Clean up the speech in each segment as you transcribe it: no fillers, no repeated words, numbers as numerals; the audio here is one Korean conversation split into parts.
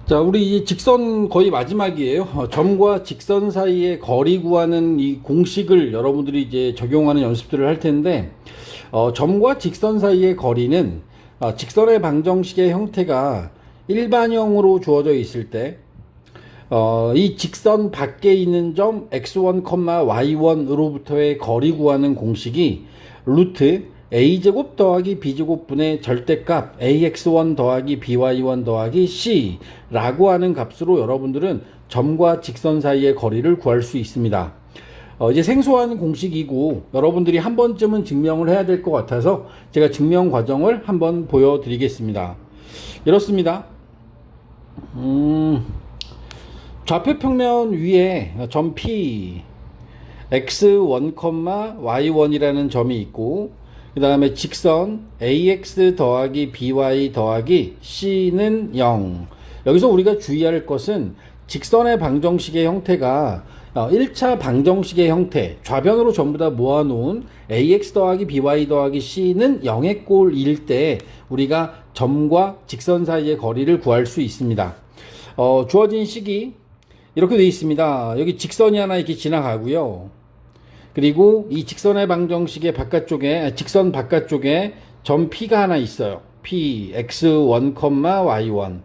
자, 우리 이 직선 거의 마지막이에요. 점과 직선 사이의 거리 구하는 이 공식을 여러분들이 이제 적용하는 연습들을 할 텐데, 점과 직선 사이의 거리는 직선의 방정식의 형태가 일반형으로 주어져 있을 때, 이 직선 밖에 있는 점 x1, y1으로부터의 거리 구하는 공식이 루트 a제곱 더하기 b제곱분의 절대값 ax1 더하기 by1 더하기 c라고 하는 값으로 여러분들은 점과 직선 사이의 거리를 구할 수 있습니다. 이제 생소한 공식이고 여러분들이 한 번쯤은 증명을 해야 될 것 같아서 제가 증명 과정을 한번 보여드리겠습니다. 이렇습니다. 좌표 평면 위에 점 P x1, y1이라는 점이 있고, 그 다음에 직선 ax 더하기 by 더하기 c는 0. 여기서 우리가 주의할 것은 직선의 방정식의 형태가 1차 방정식의 형태, 좌변으로 전부 다 모아놓은 ax 더하기 by 더하기 c는 0의 꼴일 때 우리가 점과 직선 사이의 거리를 구할 수 있습니다. 주어진 식이 이렇게 되어 있습니다. 여기 직선이 하나 이렇게 지나가고요. 그리고 이 직선의 방정식의 바깥쪽에, 직선 바깥쪽에 점 P가 하나 있어요. P, x1, y1.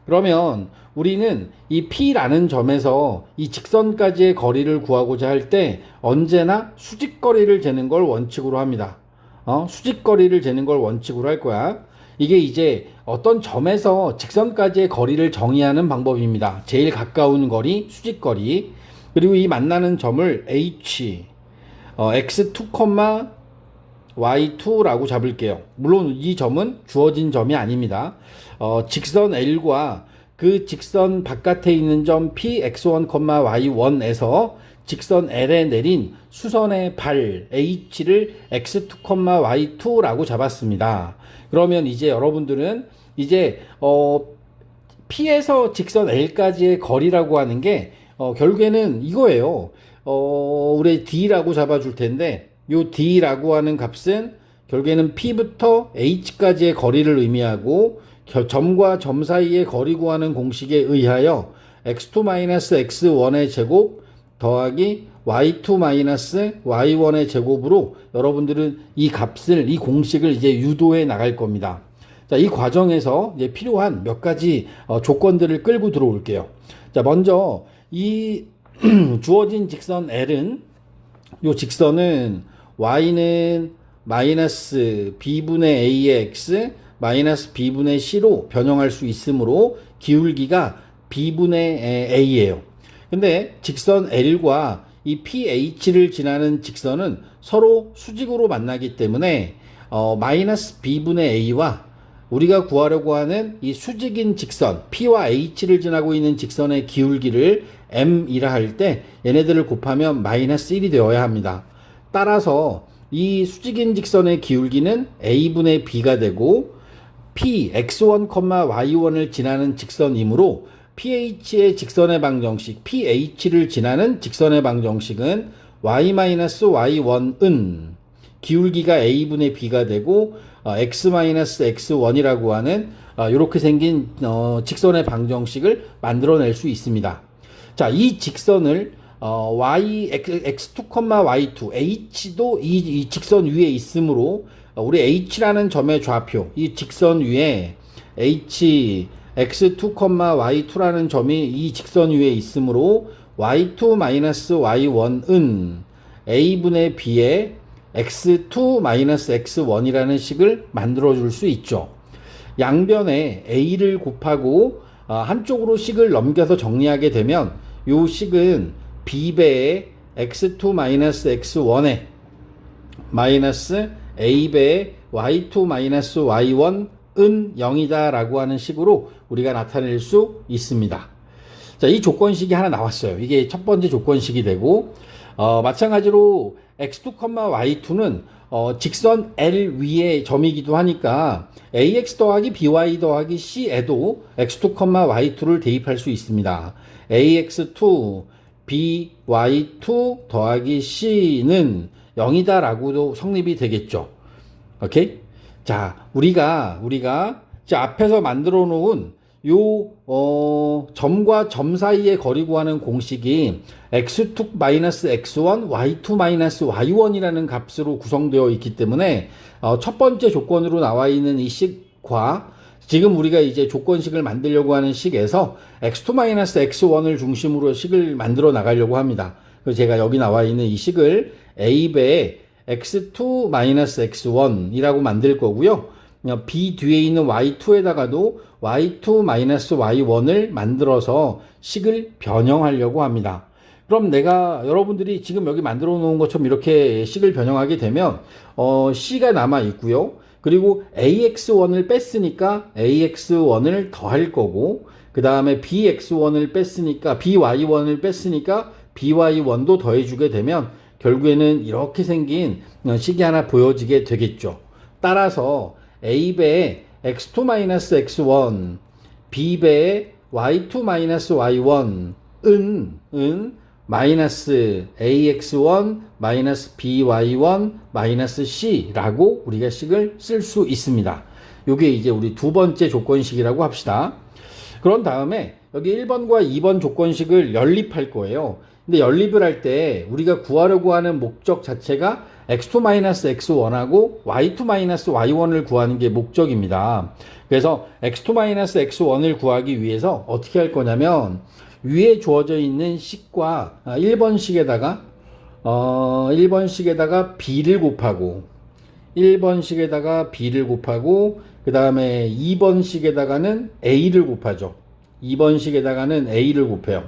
그러면 우리는 이 P라는 점에서 이 직선까지의 거리를 구하고자 할 때 언제나 수직거리를 재는 걸 원칙으로 합니다. 수직거리를 재는 걸 원칙으로 할 거야. 이게 이제 어떤 점에서 직선까지의 거리를 정의하는 방법입니다. 제일 가까운 거리, 수직거리. 그리고 이 만나는 점을 H, x2, y2라고 잡을게요. 물론 이 점은 주어진 점이 아닙니다. 직선 L과 그 직선 바깥에 있는 점 P, x1, y1에서 직선 L에 내린 수선의 발 H를 x2, y2라고 잡았습니다. 그러면 이제 여러분들은 이제 P에서 직선 L까지의 거리라고 하는 게 결국에는 이거예요. 우리 D라고 잡아줄 텐데, 요 D라고 하는 값은 결국에는 P부터 H까지의 거리를 의미하고, 점과 점 사이의 거리 구하는 공식에 의하여 x2-x1의 제곱 더하기 y2-y1의 제곱으로 여러분들은 이 값을, 이 공식을 이제 유도해 나갈 겁니다. 자, 이 과정에서 이제 필요한 몇 가지 조건들을 끌고 들어올게요. 자, 먼저 이 주어진 직선 L은, 요 직선은 y는 마이너스 b분의 a의 x 마이너스 b분의 c로 변형할 수 있으므로 기울기가 b분의 a예요. 근데 직선 L과 이 PH를 지나는 직선은 서로 수직으로 만나기 때문에 마이너스 b분의 a와 우리가 구하려고 하는 이 수직인 직선 P와 H를 지나고 있는 직선의 기울기를 M이라 할 때 얘네들을 곱하면 마이너스 1이 되어야 합니다. 따라서 이 수직인 직선의 기울기는 A분의 B가 되고 P, x1, y1을 지나는 직선이므로 PH의 직선의 방정식, PH를 지나는 직선의 방정식은 y-y1은 기울기가 a분의 b가 되고 x-x1이라고 하는 이렇게 생긴 직선의 방정식을 만들어낼 수 있습니다. 자, 이 직선을 x2, y2, h도 이 직선 위에 있으므로 우리 h라는 점의 좌표, 이 직선 위에 h, x2, y2라는 점이 이 직선 위에 있으므로 y2-y1은 a분의 b의 x2-x1이라는 식을 만들어 줄 수 있죠. 양변에 a를 곱하고 한쪽으로 식을 넘겨서 정리하게 되면 이 식은 b배의 x2-x1에 마이너스 a배의 y2-y1은 0이다 라고 하는 식으로 우리가 나타낼 수 있습니다. 자, 이 조건식이 하나 나왔어요. 이게 첫 번째 조건식이 되고, 마찬가지로 x2, y2는 직선 L 위의 점이기도 하니까 ax 더하기 by 더하기 c에도 x2, y2를 대입할 수 있습니다. ax2, by2 더하기 c는 0이다 라고도 성립이 되겠죠. 오케이? 자, 우리가 자 앞에서 만들어 놓은 점과 점 사이의 거리 구하는 공식이 x2 x1 y2 y1이라는 값으로 구성되어 있기 때문에 첫 번째 조건으로 나와 있는 이 식과 지금 우리가 이제 조건식을 만들려고 하는 식에서 x2 x1을 중심으로 식을 만들어 나가려고 합니다. 그래서 제가 여기 나와 있는 이 식을 a배의 x2 x1이라고 만들 거고요. b 뒤에 있는 y2에다가도 y2 y1을 만들어서 식을 변형하려고 합니다. 그럼 여러분들이 지금 여기 만들어 놓은 것처럼 이렇게 식을 변형하게 되면 c가 남아 있고요. 그리고 ax1을 뺐으니까 ax1을 더할 거고, 그 다음에 bx1을 뺐으니까 by1을 뺐으니까 by1도 더해주게 되면 결국에는 이렇게 생긴 식이 하나 보여지게 되겠죠. 따라서 a배의 x2 x1, b배의 y2 y1은 마이너스 ax1 마이너스 by1 마이너스 c라고 우리가 식을 쓸 수 있습니다. 이게 이제 우리 두 번째 조건식이라고 합시다. 그런 다음에 여기 1번과 2번 조건식을 연립할 거예요. 근데 연립을 할 때 우리가 구하려고 하는 목적 자체가 x2 x1하고 y2 y1을 구하는 게 목적입니다. 그래서 x2 x1을 구하기 위해서 어떻게 할 거냐면 위에 주어져 있는 식과 1번식에다가 b를 곱하고 1번식에다가 b를 곱하고 그 다음에 2번식에다가는 a를 곱하죠. 2번식에다가는 a를 곱해요.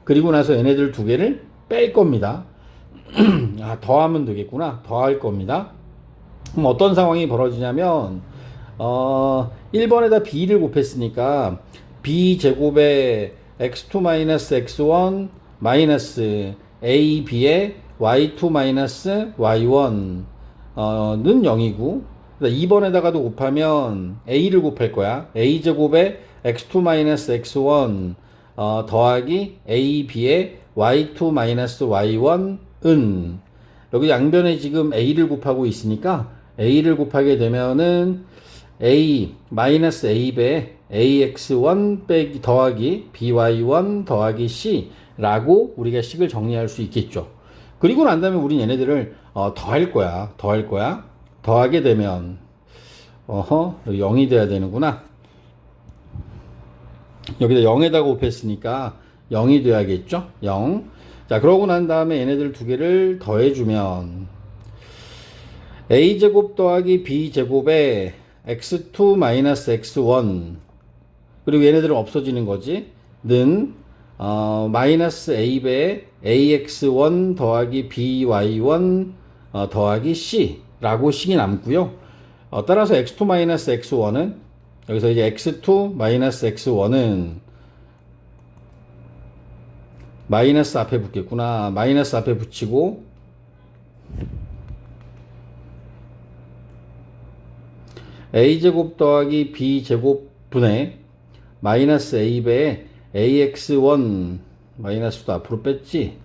그리고 나서 얘네들 두 개를 뺄 겁니다. 더하면 되겠구나. 더할 겁니다. 그럼 어떤 상황이 벌어지냐면 1번에다 b를 곱했으니까 b제곱에 x2 x1 마이너스 ab의 y2 y1는 0이고 2번에다가도 곱하면 a를 곱할 거야. a제곱에 x2 x1 더하기 ab의 y2 y1은 여기 양변에 지금 a를 곱하고 있으니까 a를 곱하게 되면은 a 마이너스 a배 ax1 빼기 더하기 by1 더하기 c라고 우리가 식을 정리할 수 있겠죠. 그리고 난 다음에 우린 얘네들을 더할 거야. 더하게 되면 여기 0이 돼야 되는구나. 여기다 0에다가 곱했으니까 0이 돼야겠죠. 0. 자, 그러고 난 다음에 얘네들 두 개를 더해주면 a제곱 더하기 b제곱에 x2 x1 그리고 얘네들은 없어지는 거지 는 마이너스 a배 ax1 더하기 by1 더하기 c라고 식이 남고요. 따라서 x2 x1은 여기서 이제 x2 x1은 마이너스 앞에 붙겠구나. 마이너스 앞에 붙이고 a제곱 더하기 b제곱 분의 마이너스 a배에 ax1 마이너스도 앞으로 뺐지.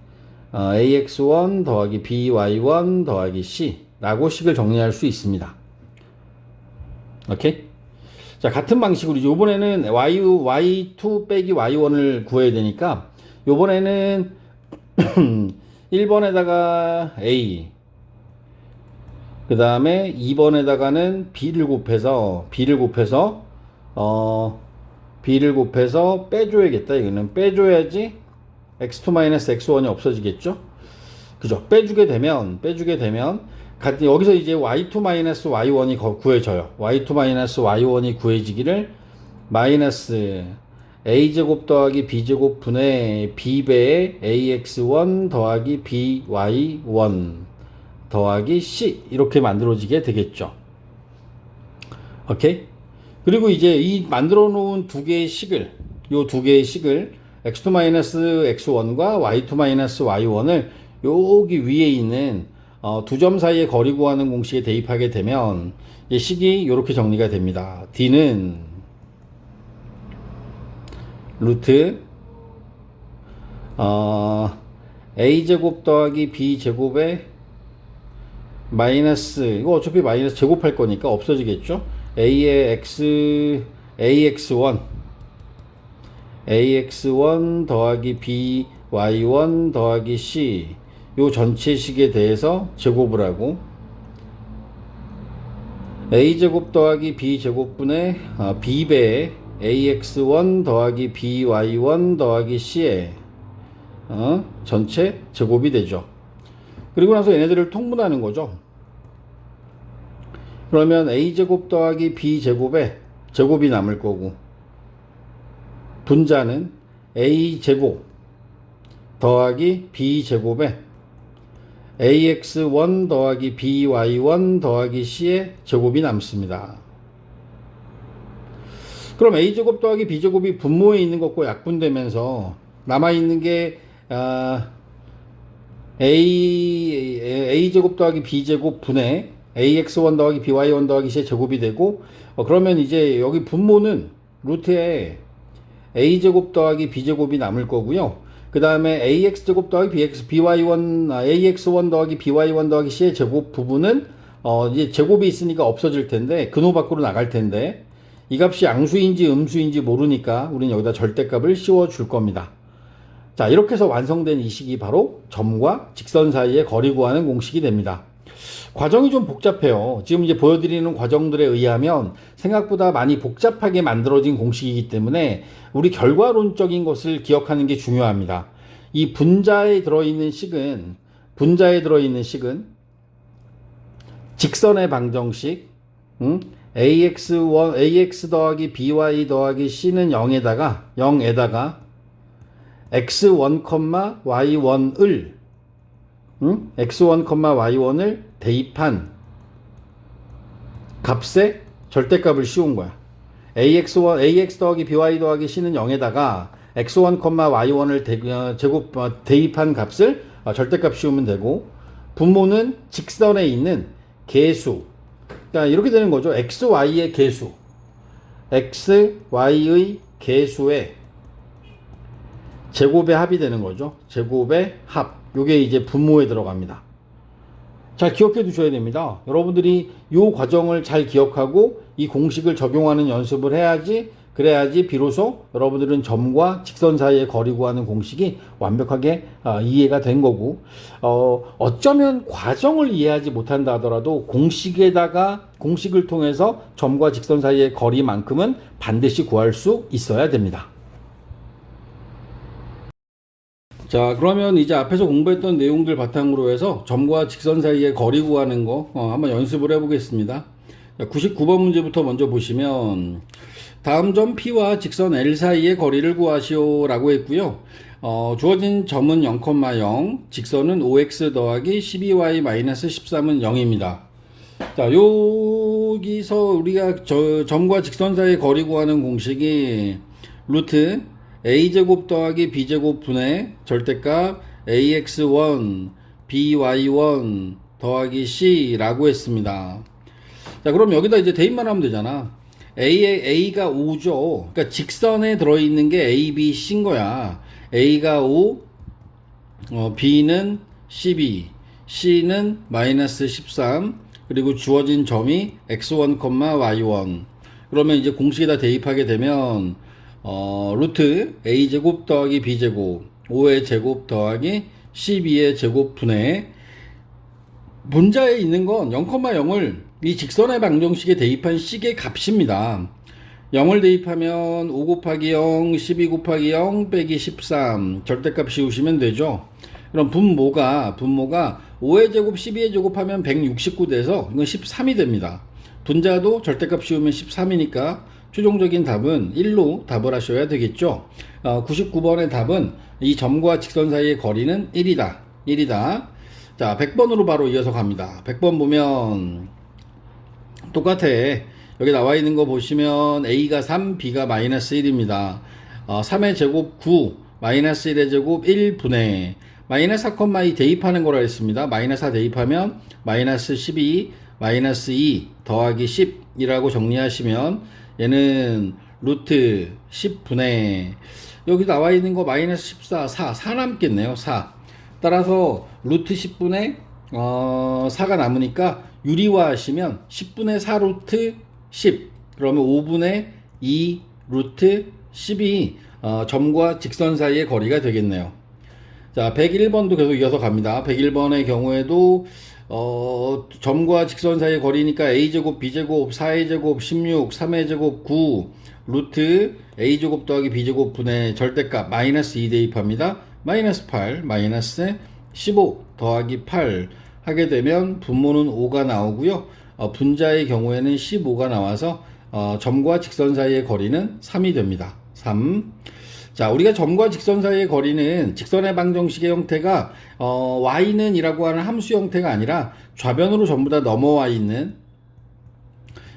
ax1 더하기 by1 더하기 c라고 식을 정리할 수 있습니다. 오케이? 자, 같은 방식으로 이번에는 y2 빼기 y1을 구해야 되니까 요번에는 1번에다가 a 그 다음에 2번에다가는 b를 곱해서 빼줘야겠다. 이거는 빼줘야지 x2 x1이 없어지겠죠. 그죠? 빼주게 되면 여기서 이제 y2 y1이 구해져요. y2 y1이 구해지기를 마이너스 a제곱 더하기 b제곱 분의 b배의 ax1 더하기 by1 더하기 c 이렇게 만들어지게 되겠죠. 오케이? 그리고 이제 이 만들어 놓은 두 개의 식을 x2 x1과 y2 y1을 여기 위에 있는 두 점 사이의 거리 구하는 공식에 대입하게 되면 이 식이 이렇게 정리가 됩니다. d는 루트 a제곱 더하기 b제곱에 마이너스 이거 어차피 마이너스 제곱할 거니까 없어지겠죠. ax1 ax1 더하기 by1 더하기 c 요 전체식에 대해서 제곱을 하고 a제곱 더하기 b제곱분의 b배 ax1 더하기 by1 더하기 c의 전체 제곱이 되죠. 그리고 나서 얘네들을 통분하는 거죠. 그러면 a제곱 더하기 b제곱에 제곱이 남을 거고 분자는 a제곱 더하기 b제곱에 ax1 더하기 by1 더하기 c의 제곱이 남습니다. 그럼 a제곱 더하기 b제곱이 분모에 있는 것과 약분되면서 남아있는 게 a제곱 더하기 b제곱 분의 ax1 더하기 by1 더하기 c의 제곱이 되고 그러면 이제 여기 분모는 루트에 a제곱 더하기 b제곱이 남을 거고요. 그 다음에 ax제곱 더하기 ax1 더하기 by1 더하기 c의 제곱 부분은 이제 제곱이 있으니까 없어질 텐데 근호 밖으로 나갈 텐데 이 값이 양수인지 음수인지 모르니까 우리는 여기다 절대값을 씌워 줄 겁니다. 자, 이렇게 해서 완성된 이 식이 바로 점과 직선 사이의 거리 구하는 공식이 됩니다. 과정이 좀 복잡해요. 지금 이제 보여드리는 과정들에 의하면 생각보다 많이 복잡하게 만들어진 공식이기 때문에 우리 결과론적인 것을 기억하는 게 중요합니다. 이 분자에 들어있는 식은 직선의 방정식, ax 더하기 by 더하기 c는 0에다가 x1, y1을 x1, y1을 대입한 값에 절대값을 씌운 거야. ax 더하기 by 더하기 c는 0에다가 x1, y1을 대입한 값을 절대값 씌우면 되고 분모는 직선에 있는 개수. 그러니까 이렇게 되는 거죠. x, y의 개수. x, y의 개수에 제곱의 합이 되는 거죠. 제곱의 합. 요게 이제 분모에 들어갑니다. 잘 기억해 두셔야 됩니다. 여러분들이 이 과정을 잘 기억하고 이 공식을 적용하는 연습을 해야지 그래야지 비로소 여러분들은 점과 직선 사이의 거리 구하는 공식이 완벽하게 이해가 된 거고 어쩌면 과정을 이해하지 못한다 하더라도 공식을 통해서 점과 직선 사이의 거리만큼은 반드시 구할 수 있어야 됩니다. 자, 그러면 이제 앞에서 공부했던 내용들 바탕으로 해서 점과 직선 사이의 거리 구하는 거 한번 연습을 해보겠습니다. 99번 문제부터 먼저 보시면 다음 점 P와 직선 L 사이의 거리를 구하시오 라고 했고요. 주어진 점은 0,0, 직선은 5x 더하기 12y-13은 0입니다. 자, 여기서 우리가 점과 직선 사이의 거리 구하는 공식이 루트 a제곱 더하기 b제곱 분의 절대값 ax1 by1 더하기 c라고 했습니다. 자, 그럼 여기다 이제 대입만 하면 되잖아. A가 5죠. 그러니까 직선에 들어있는 게 A, B, C인 거야. A가 5, B는 12, C는 마이너스 13, 그리고 주어진 점이 x1, y1. 그러면 이제 공식에다 대입하게 되면 루트 a제곱 더하기 b제곱 5의 제곱 더하기 12의 제곱 분의 분자에 있는 건 0,0을 이 직선의 방정식에 대입한 식의 값입니다. 0을 대입하면 5 곱하기 0, 12 곱하기 0 빼기 13 절대값 씌우시면 되죠. 그럼 분모가 5의 제곱 12의 제곱 하면 169 돼서 이건 13이 됩니다. 분자도 절대값 씌우면 13이니까 최종적인 답은 1로 답을 하셔야 되겠죠. 99번의 답은 이 점과 직선 사이의 거리는 1이다. 자, 100번으로 바로 이어서 갑니다. 100번 보면 똑같아. 여기 나와 있는 거 보시면 A가 3, B가 마이너스 1입니다. 3의 제곱 9, 마이너스 1의 제곱 1분의 마이너스 4,2 대입하는 거라 했습니다. 마이너스 4 대입하면 마이너스 12, 마이너스 2 더하기 10이라고 정리하시면 얘는 루트 10분의 여기 나와 있는 거 마이너스 14, 4 남겠네요. 4. 따라서 루트 10분의 4가 남으니까 유리화 하시면 10분의 4 루트 10 그러면 5분의 2 루트 10이 점과 직선 사이의 거리가 되겠네요. 자, 101번도 계속 이어서 갑니다. 101번의 경우에도 점과 직선 사이의 거리니까 a제곱 b제곱 4a제곱 16 3a제곱 9 루트 a제곱 더하기 b제곱 분의 절대값 마이너스 2 대입합니다. 마이너스 8 마이너스 15 더하기 8 하게 되면 분모는 5가 나오고요. 분자의 경우에는 15가 나와서 점과 직선 사이의 거리는 3이 됩니다. 3. 자, 우리가 점과 직선 사이의 거리는 직선의 방정식의 형태가 y는 이라고 하는 함수 형태가 아니라 좌변으로 전부 다 넘어와 있는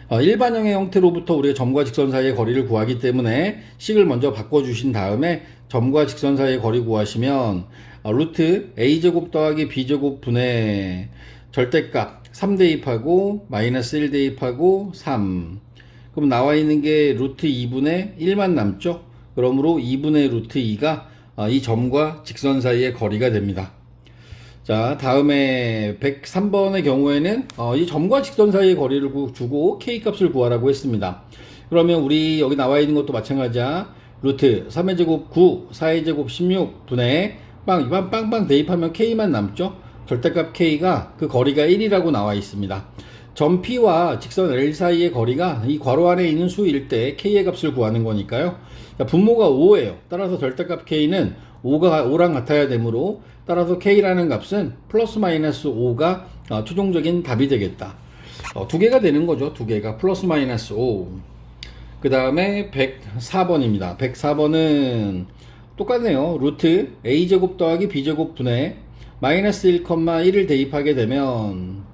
일반형의 형태로부터 우리가 점과 직선 사이의 거리를 구하기 때문에 식을 먼저 바꿔주신 다음에 점과 직선 사이의 거리 구하시면 루트 a제곱 더하기 b제곱 분의 절대값 3 대입하고 마이너스 1 대입하고 3. 그럼 나와 있는 게 루트 2분의 1만 남죠. 그러므로 2분의 루트 2가 이 점과 직선 사이의 거리가 됩니다. 자, 다음에 103번의 경우에는 이 점과 직선 사이의 거리를 주고 k 값을 구하라고 했습니다. 그러면 우리 여기 나와 있는 것도 마찬가지야. 루트 3의 제곱 9 4의 제곱 16 분의 빵빵 대입하면 k만 남죠. 절대값 k가 그 거리가 1이라고 나와 있습니다. 점 P와 직선 L 사이의 거리가 이 괄호 안에 있는 수일 때 K의 값을 구하는 거니까요. 분모가 5예요. 따라서 절대값 K는 5랑 같아야 되므로 따라서 K라는 값은 플러스 마이너스 5가 최종적인 답이 되겠다. 두 개가 되는 거죠. 두 개가 플러스 마이너스 5. 그 다음에 104번입니다. 104번은 똑같네요. 루트 A제곱 더하기 B제곱 분의 마이너스 1,1을 대입하게 되면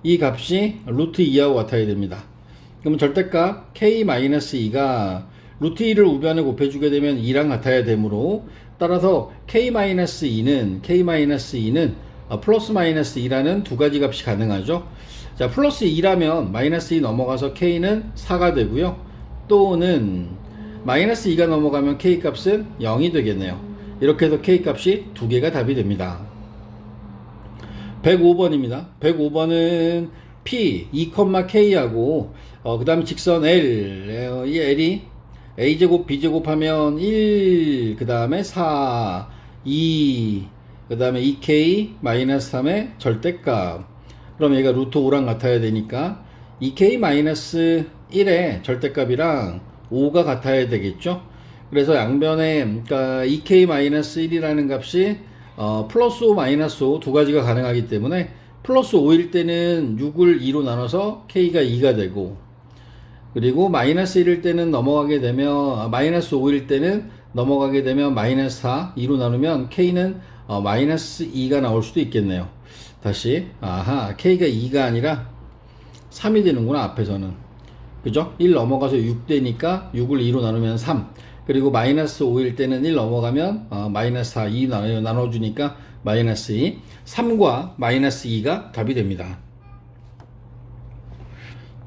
이 값이 루트 2하고 같아야 됩니다. 그러면 절대값 k-2가 루트 2를 우변에 곱해주게 되면 2랑 같아야 되므로 따라서 k-2는 플러스 마이너스 2라는 두 가지 값이 가능하죠. 자, 플러스 2라면 마이너스 2 넘어가서 k는 4가 되고요. 또는 마이너스 2가 넘어가면 k 값은 0이 되겠네요. 이렇게 해서 k 값이 두 개가 답이 됩니다. 105번입니다. 105번은 P, 2,K하고 그 다음에 직선 L, 이 L이 A제곱 B제곱 하면 1, 그 다음에 4, 2, 그 다음에 2K 마이너스 3의 절대값. 그럼 얘가 루트 5랑 같아야 되니까 2K 마이너스 1의 절대값이랑 5가 같아야 되겠죠. 그래서 양변에 그러니까 2K 마이너스 1이라는 값이 플러스 5 마이너스 5 두 가지가 가능하기 때문에 플러스 5일 때는 6을 2로 나눠서 K가 2가 되고, 그리고 마이너스 1일 때는 넘어가게 되면 마이너스 5일 때는 넘어가게 되면 마이너스 4 2로 나누면 K는 마이너스 2가 나올 수도 있겠네요. 다시 K가 2가 아니라 3이 되는구나. 앞에서는 그죠? 1 넘어가서 6 되니까 6을 2로 나누면 3. 그리고 마이너스 5일 때는 1 넘어가면 마이너스 4, 2 나눠주니까 마이너스 2. 3과 마이너스 2가 답이 됩니다.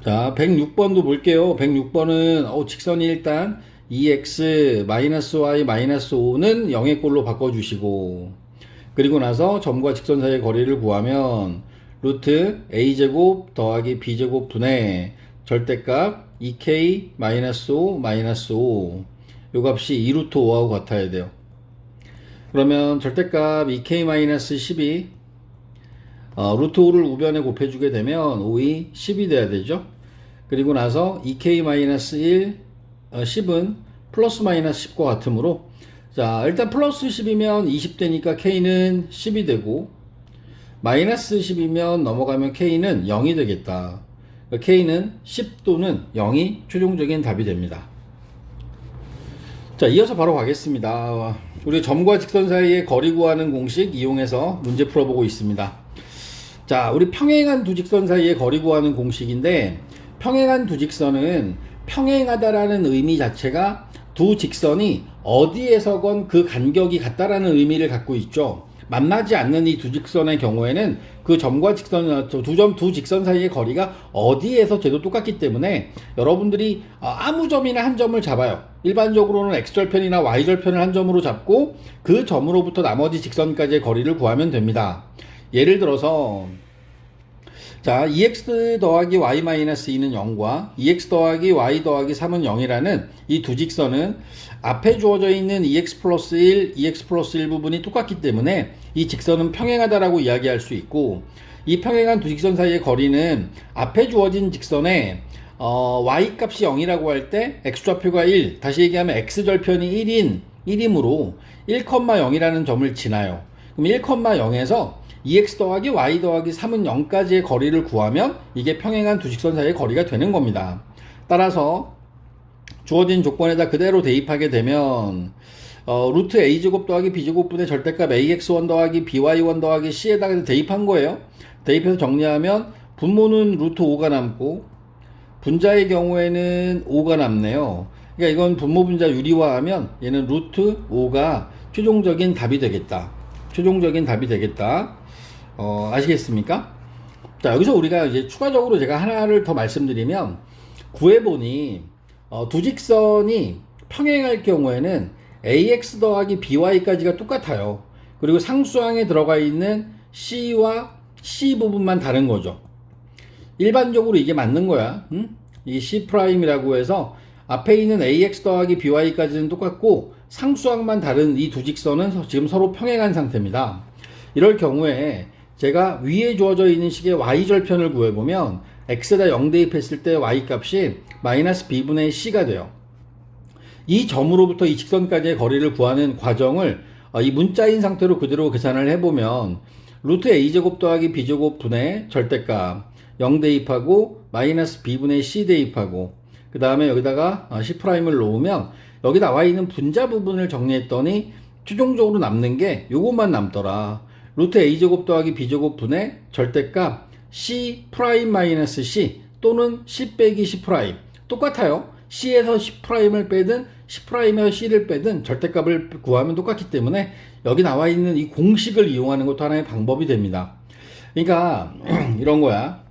자, 106번도 볼게요. 106번은 직선이 일단 2x 마이너스 y 마이너스 5는 0의 꼴로 바꿔주시고, 그리고 나서 점과 직선 사이의 거리를 구하면 루트 a제곱 더하기 b제곱 분의 절대값 2k 마이너스 5 마이너스 5, 요 값이 2루트 5하고 같아야 돼요. 그러면 절대값 2k-12 루트 5를 우변에 곱해주게 되면 5이 10이 돼야 되죠. 그리고 나서 2k-1 10은 플러스 마이너스 10과 같으므로, 자, 일단 플러스 10이면 20 되니까 k는 10이 되고, 마이너스 10이면 넘어가면 k는 0이 되겠다. k는 10 또는 0이 최종적인 답이 됩니다. 자, 이어서 바로 가겠습니다. 우리 점과 직선 사이의 거리 구하는 공식 이용해서 문제 풀어보고 있습니다. 자, 우리 평행한 두 직선 사이의 거리 구하는 공식인데, 평행한 두 직선은 평행하다라는 의미 자체가 두 직선이 어디에서건 그 간격이 같다라는 의미를 갖고 있죠. 만나지 않는 이 두 직선의 경우에는 그 점과 직선, 두 직선 사이의 거리가 어디에서 돼도 똑같기 때문에 여러분들이 아무 점이나 한 점을 잡아요. 일반적으로는 x절편이나 y절편을 한 점으로 잡고 그 점으로부터 나머지 직선까지의 거리를 구하면 됩니다. 예를 들어서 자, EX 더하기 Y 마이너스 2는 0과 EX 더하기 Y 더하기 3은 0이라는 이 두 직선은 앞에 주어져 있는 EX 플러스 1, EX 플러스 1 부분이 똑같기 때문에 이 직선은 평행하다라고 이야기할 수 있고, 이 평행한 두 직선 사이의 거리는 앞에 주어진 직선에 Y 값이 0이라고 할 때 X좌표가 1, 다시 얘기하면 X절편이 1이므로 1,0이라는 점을 지나요. 그럼 1,0에서 EX 더하기 Y 더하기 3은 0까지의 거리를 구하면 이게 평행한 두 직선 사이의 거리가 되는 겁니다. 따라서 주어진 조건에다 그대로 대입하게 되면 루트 a제곱 더하기 b제곱분의 절대값 ax1 더하기 by1 더하기 c에다가 대입한 거예요. 대입해서 정리하면 분모는 루트 5가 남고 분자의 경우에는 5가 남네요. 그러니까 이건 분모 분자 유리화하면 얘는 루트 5가 최종적인 답이 되겠다. 최종적인 답이 되겠다. 아시겠습니까? 자, 여기서 우리가 이제 추가적으로 제가 하나를 더 말씀드리면, 구해보니 두 직선이 평행할 경우에는 ax 더하기 by까지가 똑같아요. 그리고 상수항에 들어가 있는 c와 c 부분만 다른 거죠. 일반적으로 이게 맞는 거야. 이 C'이라고 해서 앞에 있는 ax 더하기 by까지는 똑같고 상수항만 다른 이 두 직선은 지금 서로 평행한 상태입니다. 이럴 경우에 제가 위에 주어져 있는 식의 y절편을 구해보면 x에다 0 대입했을 때 y 값이 마이너스 b분의 c가 돼요. 이 점으로부터 이 직선까지의 거리를 구하는 과정을 이 문자인 상태로 그대로 계산을 해보면 루트 a제곱 더하기 b제곱 분의 절대값 0 대입하고 마이너스 b분의 c 대입하고 그 다음에 여기다가 C'을 놓으면 여기 나와 있는 분자 부분을 정리했더니 최종적으로 남는 게 요것만 남더라. 루트 a제곱 더하기 b제곱 분의 절대값 C 프라임 마이너스 C 또는 C 빼기 C 프라임 똑같아요. C에서 C 프라임을 빼든 C 프라임에서 C를 빼든 절대값을 구하면 똑같기 때문에 여기 나와 있는 이 공식을 이용하는 것도 하나의 방법이 됩니다. 그러니까 이런 거야.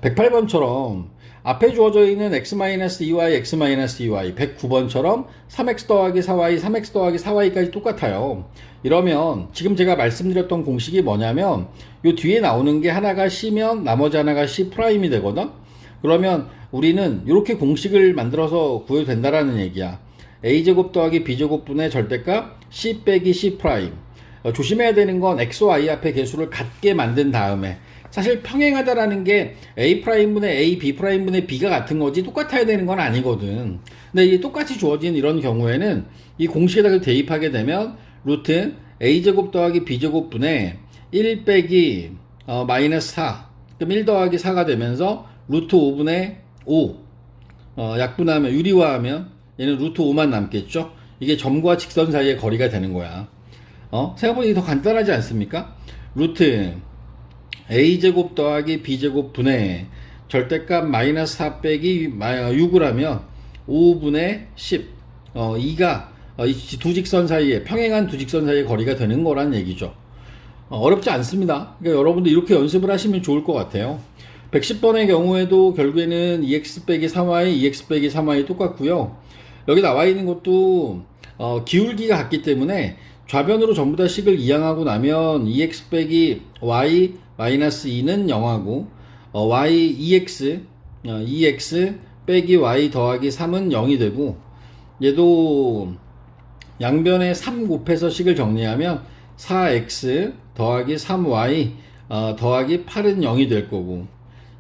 108번처럼 앞에 주어져 있는 x-2y, x-2y 109번처럼 3x 더하기 4y, 3x 더하기 4y까지 똑같아요. 이러면 지금 제가 말씀드렸던 공식이 뭐냐면 요 뒤에 나오는 게 하나가 C면 나머지 하나가 C 프라임이 되거든. 그러면 우리는 이렇게 공식을 만들어서 구해도 된다라는 얘기야. a제곱 더하기 b제곱분의 절대값 C 빼기 C 프라임. 조심해야 되는 건 xy 앞에 개수를 같게 만든 다음에 사실 평행하다라는 게 A'분의 A, B'분의 B가 같은 거지 똑같아야 되는 건 아니거든. 근데 이 똑같이 주어진 이런 경우에는 이 공식에다가 대입하게 되면 루트 A제곱 더하기 B제곱분의 1 빼기 마이너스 4 그럼 1 더하기 4가 되면서 루트 5분의 5 약분하면 유리화하면 얘는 루트 5만 남겠죠. 이게 점과 직선 사이의 거리가 되는 거야. 생각보다 이게 더 간단하지 않습니까? 루트 a제곱 더하기 b제곱 분의 절대값 마이너스 4 빼기 6을 하면 5분의 10 2가 이 두 직선 사이에 평행한 두 직선 사이의 거리가 되는 거란 얘기죠. 어렵지 않습니다. 그러니까 여러분들 이렇게 연습을 하시면 좋을 것 같아요. 110번의 경우에도 결국에는 EX 빼기 3Y, EX 빼기 3Y 똑같고요. 여기 나와 있는 것도 기울기가 같기 때문에 좌변으로 전부 다 식을 이항하고 나면 EX 빼기 Y 마이너스 2는 0하고 Y EX 빼기 Y 더하기 3은 0이 되고 얘도 양변에 3 곱해서 식을 정리하면 4X 더하기 3Y 더하기 8은 0이 될 거고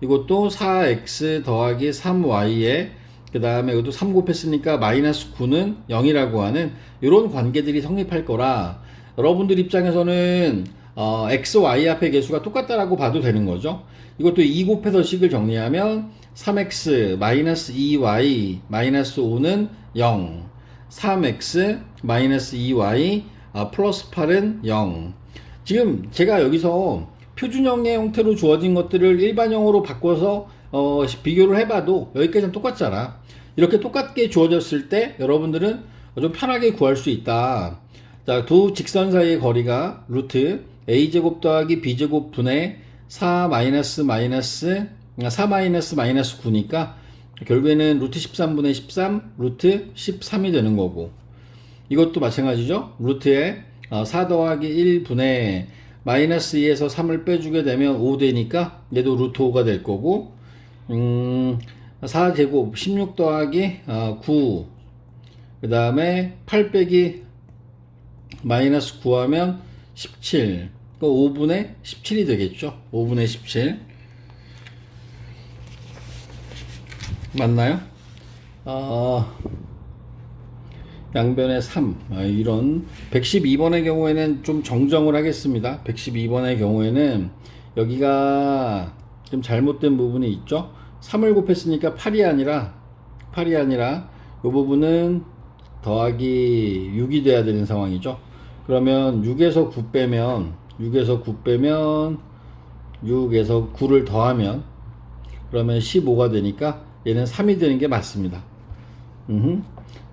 이것도 4X 더하기 3Y에 그 다음에 이것도 3 곱했으니까 마이너스 9는 0이라고 하는 이런 관계들이 성립할 거라 여러분들 입장에서는 x, y 앞의 개수가 똑같다라고 봐도 되는 거죠. 이것도 2 곱해서 식을 정리하면 3x 마이너스 2y 마이너스 5는 0 3x 마이너스 2y 플러스 8은 0 지금 제가 여기서 표준형의 형태로 주어진 것들을 일반형으로 바꿔서 비교를 해봐도 여기까지는 똑같잖아. 이렇게 똑같게 주어졌을 때 여러분들은 좀 편하게 구할 수 있다. 자, 두 직선 사이의 거리가 루트 a제곱 더하기 b제곱 분의 4 마이너스 9니까 결국에는 루트 13분의 13 루트 13이 되는 거고 이것도 마찬가지죠. 루트에 4 더하기 1분의 마이너스 2에서 3을 빼주게 되면 5 되니까 얘도 루트 5가 될 거고 4제곱 16 더하기 9 그 다음에 8 빼기 마이너스 9 하면 17 5분의 17이 되겠죠. 5분의 17 맞나요? 양변의 3 이런 112번의 경우에는 좀 정정을 하겠습니다. 112번의 경우에는 여기가 좀 잘못된 부분이 있죠. 3을 곱했으니까 8이 아니라 이 부분은 더하기 6이 돼야 되는 상황이죠. 그러면 6에서 9 빼면 6에서 9를 더하면 그러면 15가 되니까 얘는 3이 되는 게 맞습니다.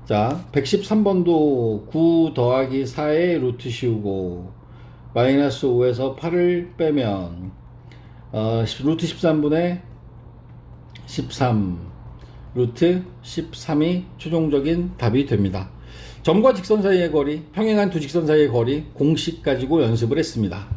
자, 113번도 9 더하기 4에 루트 씌우고 마이너스 5에서 8을 빼면 루트 13분의 13 루트 13이 최종적인 답이 됩니다. 점과 직선 사이의 거리, 평행한 두 직선 사이의 거리 공식 가지고 연습을 했습니다.